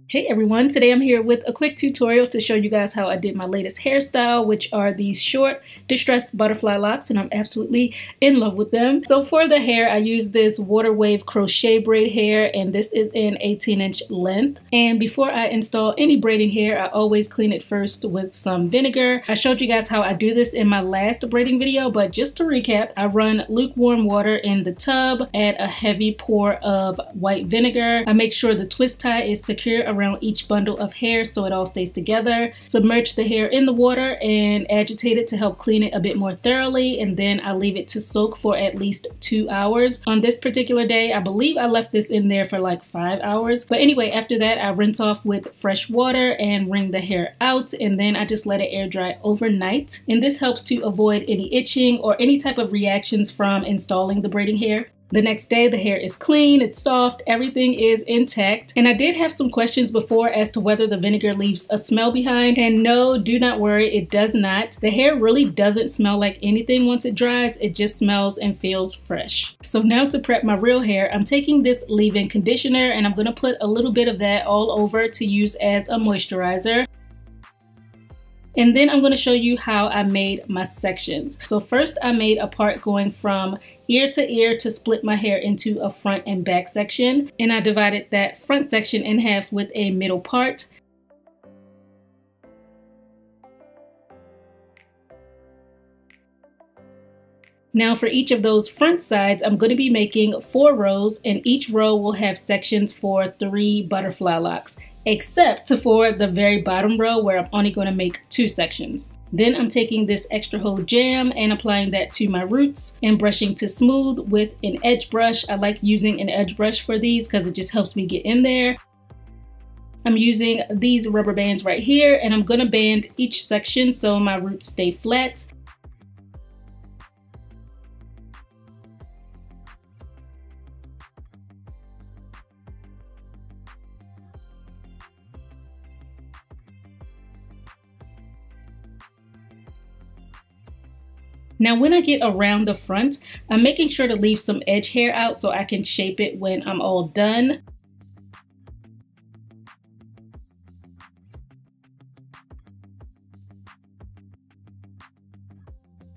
Hey everyone, today I'm here with a quick tutorial to show you guys how I did my latest hairstyle, which are these short distressed butterfly locks, and I'm absolutely in love with them. So for the hair, I use this water wave crochet braid hair, and this is an 18-inch length. And before I install any braiding hair, I always clean it first with some vinegar. I showed you guys how I do this in my last braiding video, but just to recap, I run lukewarm water in the tub, add a heavy pour of white vinegar. I make sure the twist tie is secure around each bundle of hair so it all stays together. Submerge the hair in the water and agitate it to help clean it a bit more thoroughly, and then I leave it to soak for at least 2 hours. On this particular day, I believe I left this in there for like 5 hours. But anyway, after that, I rinse off with fresh water and wring the hair out, and then I just let it air dry overnight. And this helps to avoid any itching or any type of reactions from installing the braiding hair. The next day, the hair is clean, it's soft, everything is intact. And I did have some questions before as to whether the vinegar leaves a smell behind. And no, do not worry, it does not. The hair really doesn't smell like anything once it dries. It just smells and feels fresh. So now to prep my real hair, I'm taking this leave-in conditioner and I'm going to put a little bit of that all over to use as a moisturizer. And then I'm going to show you how I made my sections. So first I made a part going from ear to ear to split my hair into a front and back section. And I divided that front section in half with a middle part. Now for each of those front sides, I'm going to be making 4 rows, and each row will have sections for 3 butterfly locks, except for the very bottom row where I'm only going to make 2 sections. Then I'm taking this extra hold jam and applying that to my roots and brushing to smooth with an edge brush. I like using an edge brush for these because it just helps me get in there. I'm using these rubber bands right here, and I'm going to band each section so my roots stay flat. Now when I get around the front, I'm making sure to leave some edge hair out so I can shape it when I'm all done.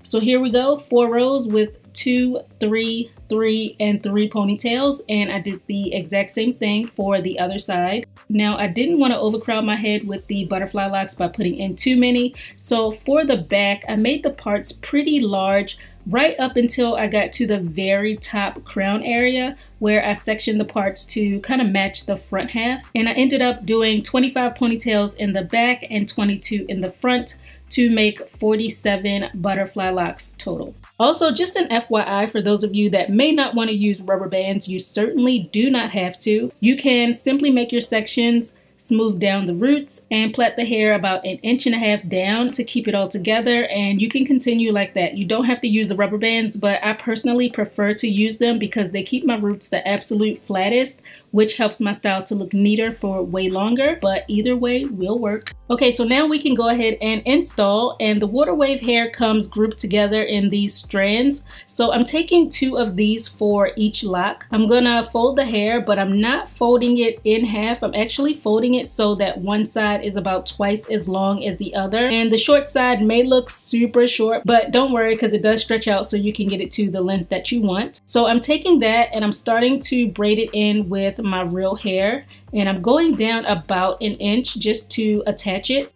So here we go, 4 rows with 2, 3, 3, and 3 ponytails, and I did the exact same thing for the other side. Now I didn't want to overcrowd my head with the butterfly locks by putting in too many, so for the back I made the parts pretty large right up until I got to the very top crown area where I sectioned the parts to kind of match the front half. And I ended up doing 25 ponytails in the back and 22 in the front to make 47 butterfly locks total. Also, just an FYI for those of you that may not want to use rubber bands, you certainly do not have to. You can simply make your sections, smooth down the roots, and plait the hair about 1.5 inches down to keep it all together, and you can continue like that. You don't have to use the rubber bands, but I personally prefer to use them because they keep my roots the absolute flattest, which helps my style to look neater for way longer, but either way will work. Okay, so now we can go ahead and install, and the water wave hair comes grouped together in these strands. So I'm taking 2 of these for each lock. I'm gonna fold the hair, but I'm not folding it in half. I'm actually folding it so that one side is about twice as long as the other. And the short side may look super short, but don't worry because it does stretch out so you can get it to the length that you want. So I'm taking that and I'm starting to braid it in with my real hair, and I'm going down about 1 inch just to attach it.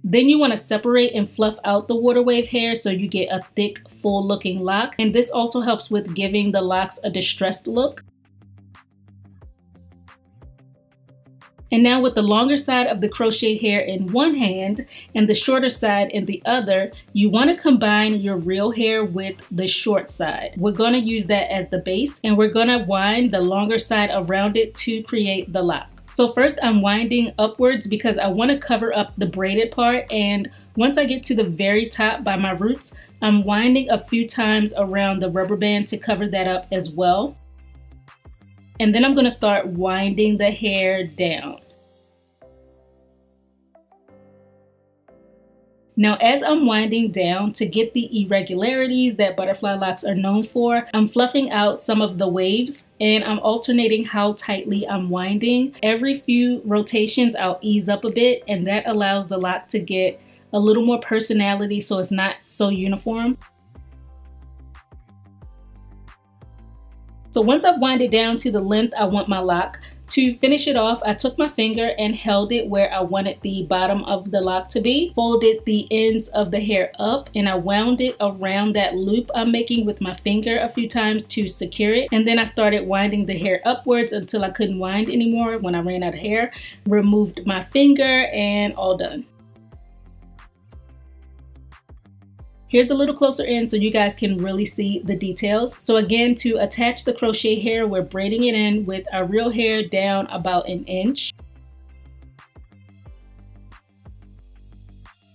Then you want to separate and fluff out the water wave hair so you get a thick, full looking lock. And this also helps with giving the locks a distressed look. And now with the longer side of the crochet hair in one hand and the shorter side in the other, you want to combine your real hair with the short side. We're going to use that as the base, and we're going to wind the longer side around it to create the lock. So first I'm winding upwards because I want to cover up the braided part, and once I get to the very top by my roots, I'm winding a few times around the rubber band to cover that up as well. And then I'm going to start winding the hair down. Now, as I'm winding down to get the irregularities that butterfly locks are known for, I'm fluffing out some of the waves and I'm alternating how tightly I'm winding. Every few rotations, I'll ease up a bit, and that allows the lock to get a little more personality so it's not so uniform. So once I've winded down to the length I want my lock, to finish it off, I took my finger and held it where I wanted the bottom of the lock to be, folded the ends of the hair up, and I wound it around that loop I'm making with my finger a few times to secure it. And then I started winding the hair upwards until I couldn't wind anymore when I ran out of hair. Removed my finger and all done. Here's a little closer in so you guys can really see the details. So again, to attach the crochet hair, we're braiding it in with our real hair down about an inch.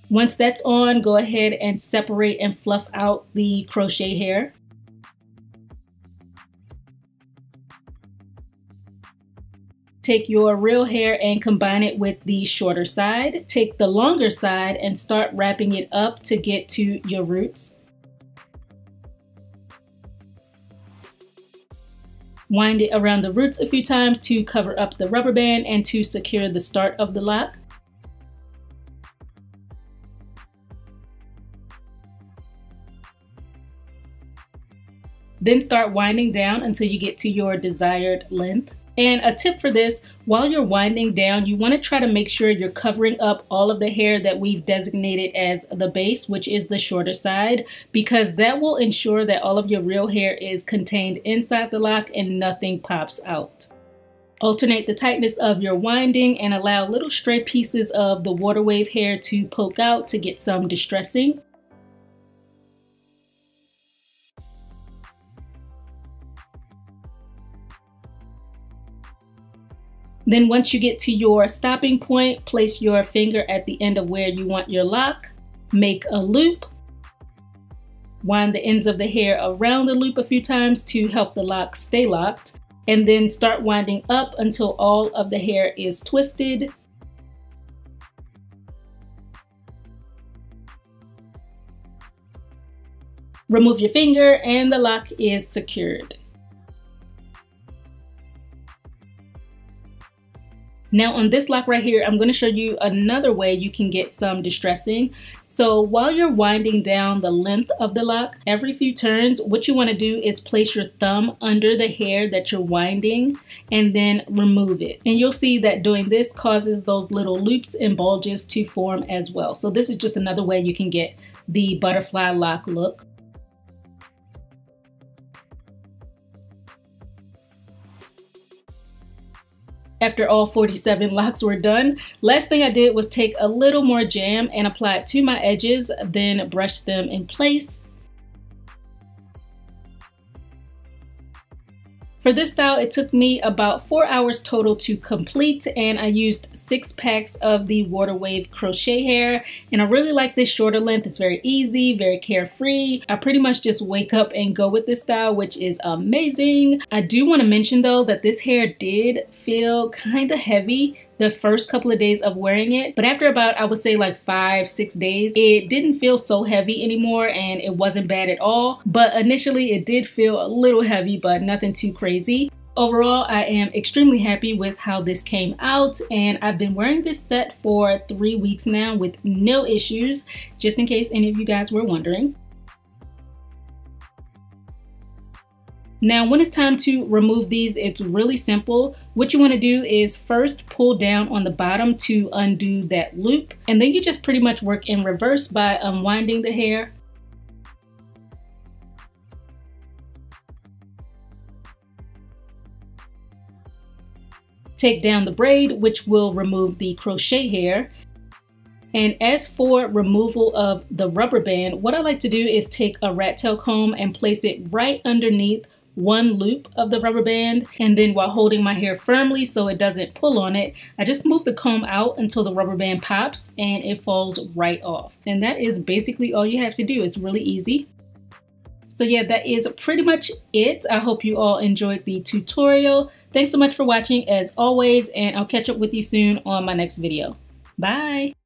Once that's on, go ahead and separate and fluff out the crochet hair. Take your real hair and combine it with the shorter side. Take the longer side and start wrapping it up to get to your roots. Wind it around the roots a few times to cover up the rubber band and to secure the start of the lock. Then start winding down until you get to your desired length. And a tip for this, while you're winding down, you want to try to make sure you're covering up all of the hair that we've designated as the base, which is the shorter side, because that will ensure that all of your real hair is contained inside the lock and nothing pops out. Alternate the tightness of your winding and allow little stray pieces of the water wave hair to poke out to get some distressing. Then once you get to your stopping point, place your finger at the end of where you want your lock, make a loop, wind the ends of the hair around the loop a few times to help the lock stay locked, and then start winding up until all of the hair is twisted. Remove your finger and the lock is secured. Now on this lock right here, I'm going to show you another way you can get some distressing. So while you're winding down the length of the lock, every few turns, what you want to do is place your thumb under the hair that you're winding and then remove it. And you'll see that doing this causes those little loops and bulges to form as well. So this is just another way you can get the butterfly lock look. After all 47 locks were done, last thing I did was take a little more jam and apply it to my edges, then brush them in place. For this style, it took me about 4 hours total to complete, and I used 6 packs of the water wave crochet hair. And I really like this shorter length. It's very easy, very carefree. I pretty much just wake up and go with this style, which is amazing. I do want to mention though that this hair did feel kind of heavy the first couple of days of wearing it, but after about, I would say like 5-6 days, it didn't feel so heavy anymore and it wasn't bad at all. But initially it did feel a little heavy, but nothing too crazy. Overall, I am extremely happy with how this came out, and I've been wearing this set for 3 weeks now with no issues, just in case any of you guys were wondering. Now, when it's time to remove these, it's really simple. What you want to do is first pull down on the bottom to undo that loop, and then you just pretty much work in reverse by unwinding the hair. Take down the braid, which will remove the crochet hair. And as for removal of the rubber band, what I like to do is take a rat tail comb and place it right underneath one loop of the rubber band, and then while holding my hair firmly so it doesn't pull on it, I just move the comb out until the rubber band pops and it falls right off. And that is basically all you have to do. It's really easy. So yeah, that is pretty much it. I hope you all enjoyed the tutorial. Thanks so much for watching as always, and I'll catch up with you soon on my next video. Bye!